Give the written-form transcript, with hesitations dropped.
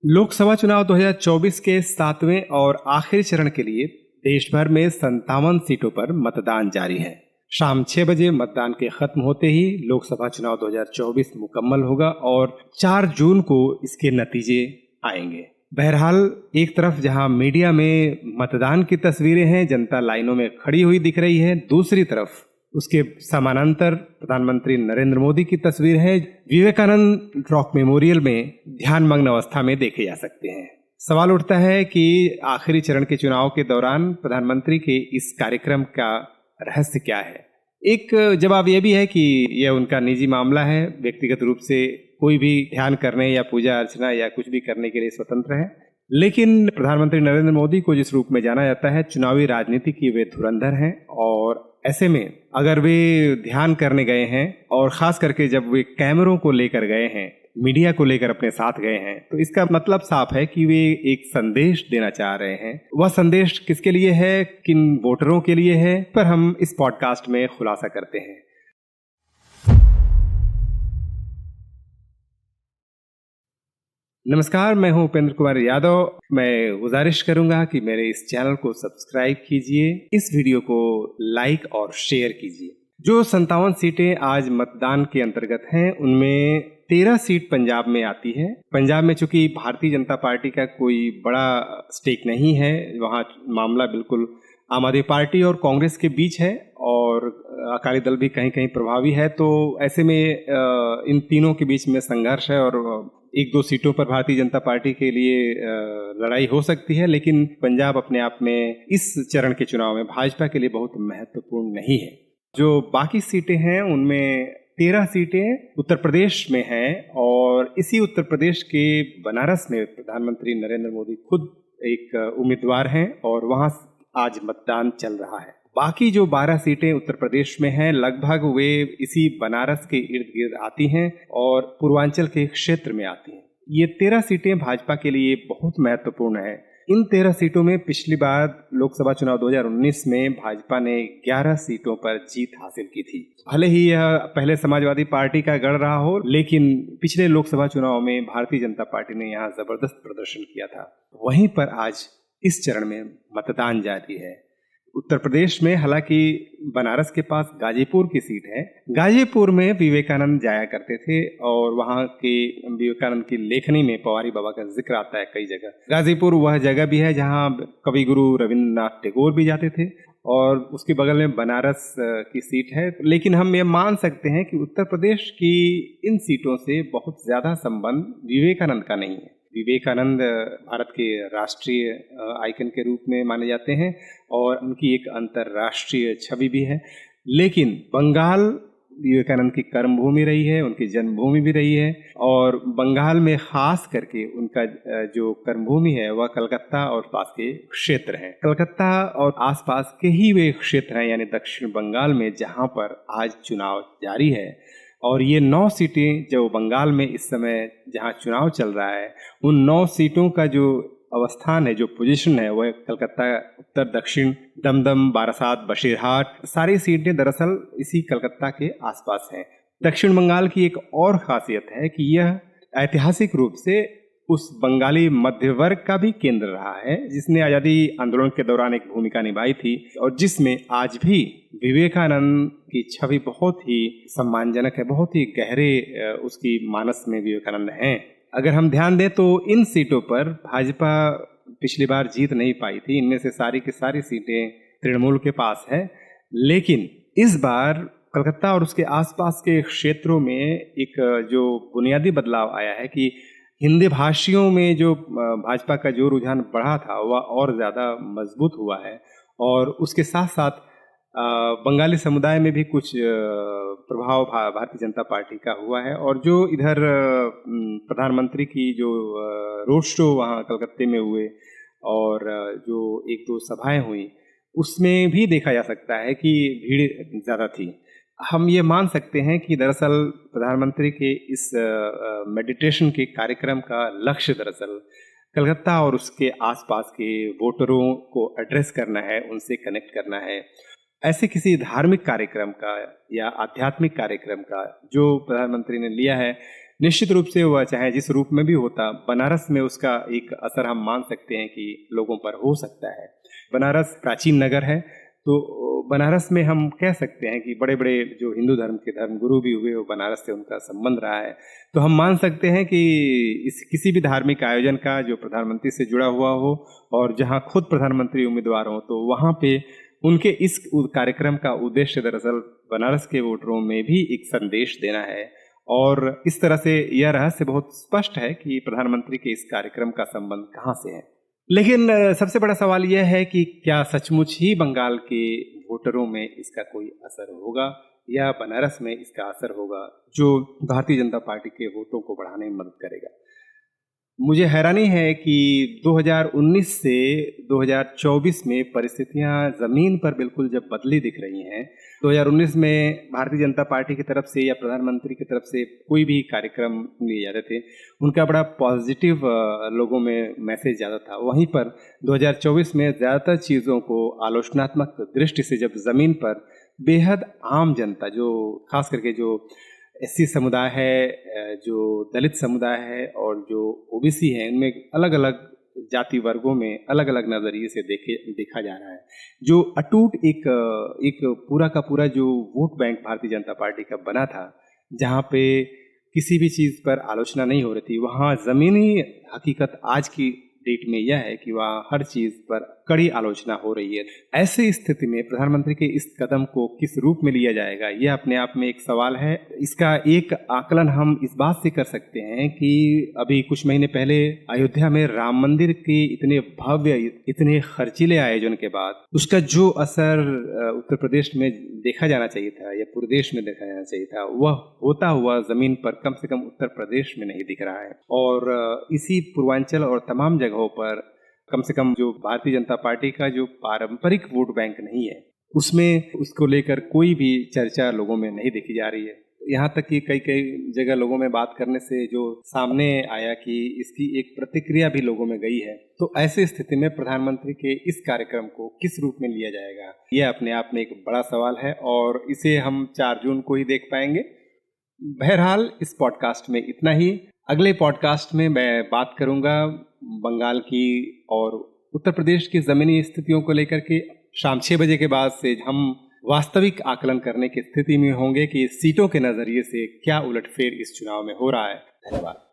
लोकसभा चुनाव 2024 के 7वें और आखिरी चरण के लिए देश भर में 57 सीटों पर मतदान जारी है। शाम 6 बजे मतदान के खत्म होते ही लोकसभा चुनाव 2024 मुकम्मल होगा और 4 जून को इसके नतीजे आएंगे। बहरहाल एक तरफ जहां मीडिया में मतदान की तस्वीरें हैं, जनता लाइनों में खड़ी हुई दिख रही है, दूसरी तरफ उसके समानांतर प्रधानमंत्री नरेंद्र मोदी की तस्वीर है, विवेकानंद रॉक मेमोरियल में ध्यानमग्न अवस्था में देखे जा सकते हैं। सवाल उठता है कि आखिरी चरण के चुनाव के दौरान प्रधानमंत्री के इस कार्यक्रम का रहस्य क्या है। एक जवाब यह भी है कि यह उनका निजी मामला है, व्यक्तिगत रूप से कोई भी ध्यान करने या पूजा अर्चना या कुछ भी करने के लिए स्वतंत्र है। लेकिन प्रधानमंत्री नरेंद्र मोदी को जिस रूप में जाना जाता है, चुनावी राजनीति की वे धुरंधर हैं, और ऐसे में अगर वे ध्यान करने गए हैं और खास करके जब वे कैमरों को लेकर गए हैं, मीडिया को लेकर अपने साथ गए हैं, तो इसका मतलब साफ है कि वे एक संदेश देना चाह रहे हैं। वह संदेश किसके लिए है, किन वोटरों के लिए है, पर हम इस पॉडकास्ट में खुलासा करते हैं। नमस्कार, मैं हूं उपेंद्र कुमार यादव। मैं गुजारिश करूंगा कि मेरे इस चैनल को सब्सक्राइब कीजिए, इस वीडियो को लाइक और शेयर कीजिए। जो 57 सीटें आज मतदान के अंतर्गत हैं, उनमें 13 सीट पंजाब में आती है। पंजाब में चूंकि भारतीय जनता पार्टी का कोई बड़ा स्टेक नहीं है, वहाँ मामला बिल्कुल आम आदमी पार्टी और कांग्रेस के बीच है और अकाली दल भी कहीं कहीं प्रभावी है, तो ऐसे में इन तीनों के बीच में संघर्ष है और 1-2 सीटों पर भारतीय जनता पार्टी के लिए लड़ाई हो सकती है। लेकिन पंजाब अपने आप में इस चरण के चुनाव में भाजपा के लिए बहुत महत्वपूर्ण नहीं है। जो बाकी सीटें हैं उनमें 13 सीटें उत्तर प्रदेश में हैं और इसी उत्तर प्रदेश के बनारस में प्रधानमंत्री नरेंद्र मोदी खुद एक उम्मीदवार हैं और वहां आज मतदान चल रहा है। बाकी जो 12 सीटें उत्तर प्रदेश में हैं, लगभग वे इसी बनारस के इर्द गिर्द आती हैं और पूर्वांचल के क्षेत्र में आती हैं। ये 13 सीटें भाजपा के लिए बहुत महत्वपूर्ण है। इन 13 सीटों में पिछली बार लोकसभा चुनाव 2019 में भाजपा ने 11 सीटों पर जीत हासिल की थी। भले ही यह पहले समाजवादी पार्टी का गढ़ रहा हो, लेकिन पिछले लोकसभा चुनाव में भारतीय जनता पार्टी ने यहाँ जबरदस्त प्रदर्शन किया था। वहीं पर आज इस चरण में मतदान जारी है। उत्तर प्रदेश में हालांकि बनारस के पास गाजीपुर की सीट है। गाजीपुर में विवेकानंद जाया करते थे और वहाँ के विवेकानंद की लेखनी में पवारी बाबा का जिक्र आता है कई जगह। गाजीपुर वह जगह भी है जहाँ कवि गुरु रविंद्रनाथ टैगोर भी जाते थे और उसके बगल में बनारस की सीट है। लेकिन हम ये मान सकते हैं कि उत्तर प्रदेश की इन सीटों से बहुत ज़्यादा संबंध विवेकानंद का नहीं है। विवेकानंद भारत के राष्ट्रीय आइकन के रूप में माने जाते हैं और उनकी एक अंतर्राष्ट्रीय छवि भी है। लेकिन बंगाल विवेकानंद की कर्मभूमि रही है, उनकी जन्मभूमि भी रही है और बंगाल में खास करके उनका जो कर्मभूमि है वह कलकत्ता और पास के क्षेत्र हैं। कलकत्ता और आसपास के ही वे क्षेत्र हैं, यानी दक्षिण बंगाल में, जहां पर आज चुनाव जारी है। और ये 9 सीटें जो बंगाल में इस समय जहां चुनाव चल रहा है, उन 9 सीटों का जो अवस्थान है, जो पोजीशन है, वह कलकत्ता उत्तर, दक्षिण, दमदम, बारासात, बशीरहाट, सारी सीटें दरअसल इसी कलकत्ता के आसपास हैं। दक्षिण बंगाल की एक और खासियत है कि यह ऐतिहासिक रूप से उस बंगाली मध्य वर्ग का भी केंद्र रहा है, जिसने आज़ादी आंदोलन के दौरान एक भूमिका निभाई थी और जिसमें आज भी विवेकानंद की छवि बहुत ही सम्मानजनक है, बहुत ही गहरे उसकी मानस में विवेकानंद हैं। अगर हम ध्यान दें तो इन सीटों पर भाजपा पिछली बार जीत नहीं पाई थी। इनमें से सारी की सारी सीटें तृणमूल के पास है। लेकिन इस बार कलकत्ता और उसके आसपास के क्षेत्रों में एक जो बुनियादी बदलाव आया है कि हिंदी भाषियों में जो भाजपा का जो रुझान बढ़ा था वह और ज़्यादा मजबूत हुआ है और उसके साथ साथ बंगाली समुदाय में भी कुछ प्रभाव भारतीय जनता पार्टी का हुआ है। और जो इधर प्रधानमंत्री की जो रोड शो वहाँ कलकत्ते में हुए और जो 1-2 सभाएं हुई, उसमें भी देखा जा सकता है कि भीड़ ज़्यादा थी। हम ये मान सकते हैं कि दरअसल प्रधानमंत्री के इस मेडिटेशन के कार्यक्रम का लक्ष्य दरअसल कलकत्ता और उसके आसपास के वोटरों को एड्रेस करना है, उनसे कनेक्ट करना है। ऐसे किसी धार्मिक कार्यक्रम का या आध्यात्मिक कार्यक्रम का जो प्रधानमंत्री ने लिया है, निश्चित रूप से वह चाहे जिस रूप में भी होता, बनारस में उसका एक असर हम मान सकते हैं कि लोगों पर हो सकता है। बनारस प्राचीन नगर है, तो बनारस में हम कह सकते हैं कि बड़े बड़े जो हिंदू धर्म के धर्मगुरु भी हुए वो बनारस से उनका संबंध रहा है। तो हम मान सकते हैं कि इस किसी भी धार्मिक आयोजन का जो प्रधानमंत्री से जुड़ा हुआ हो और जहां खुद प्रधानमंत्री उम्मीदवार हो, तो वहां पे उनके इस कार्यक्रम का उद्देश्य दरअसल बनारस के वोटरों में भी एक संदेश देना है। और इस तरह से यह रहस्य बहुत स्पष्ट है कि प्रधानमंत्री के इस कार्यक्रम का संबंध कहाँ से है। लेकिन सबसे बड़ा सवाल यह है कि क्या सचमुच ही बंगाल के वोटरों में इसका कोई असर होगा या बनारस में इसका असर होगा जो भारतीय जनता पार्टी के वोटों को बढ़ाने में मदद करेगा। मुझे हैरानी है कि 2019 से 2024 में परिस्थितियां जमीन पर बिल्कुल जब बदली दिख रही हैं। 2019 में भारतीय जनता पार्टी की तरफ से या प्रधानमंत्री की तरफ से कोई भी कार्यक्रम लिए जाते थे, उनका बड़ा पॉजिटिव लोगों में मैसेज ज़्यादा था। वहीं पर 2024 में ज़्यादातर चीज़ों को आलोचनात्मक दृष्टि से जब ज़मीन पर बेहद आम जनता, जो खास करके जो एससी समुदाय है, जो दलित समुदाय है और जो ओबीसी है, इनमें अलग अलग जाति वर्गों में अलग अलग नज़रिए से देखा जा रहा है। जो अटूट एक पूरा का पूरा जो vote bank Bharatiya Janata party का बना था, जहाँ पे किसी भी चीज़ पर आलोचना नहीं हो रही थी, वहाँ ज़मीनी हकीकत आज की डेट में यह है कि वहाँ हर चीज़ पर कड़ी आलोचना हो रही है। ऐसी स्थिति में प्रधानमंत्री के इस कदम को किस रूप में लिया जाएगा, यह अपने आप में एक सवाल है। इसका एक आकलन हम इस बात से कर सकते हैं कि अभी कुछ महीने पहले अयोध्या में राम मंदिर के इतने भव्य, इतने खर्चीले आयोजन के बाद उसका जो असर उत्तर प्रदेश में देखा जाना चाहिए था या पूरे देश में देखा जाना चाहिए था, वह होता हुआ जमीन पर कम से कम उत्तर प्रदेश में नहीं दिख रहा है। और इसी पूर्वांचल और तमाम जगहों पर कम से कम जो भारतीय जनता पार्टी का जो पारंपरिक वोट बैंक नहीं है, उसमें उसको लेकर कोई भी चर्चा लोगों में नहीं देखी जा रही है। यहाँ तक कि कई जगह लोगों में बात करने से जो सामने आया कि इसकी एक प्रतिक्रिया भी लोगों में गई है। तो ऐसी स्थिति में प्रधानमंत्री के इस कार्यक्रम को किस रूप में लिया जाएगा, यह अपने आप में एक बड़ा सवाल है और इसे हम 4 जून को ही देख पाएंगे। बहरहाल इस पॉडकास्ट में इतना ही। अगले पॉडकास्ट में मैं बात करूंगा बंगाल की और उत्तर प्रदेश की ज़मीनी स्थितियों को लेकर के। शाम 6 बजे के बाद से हम वास्तविक आकलन करने की स्थिति में होंगे कि सीटों के नज़रिए से क्या उलटफेर इस चुनाव में हो रहा है। धन्यवाद।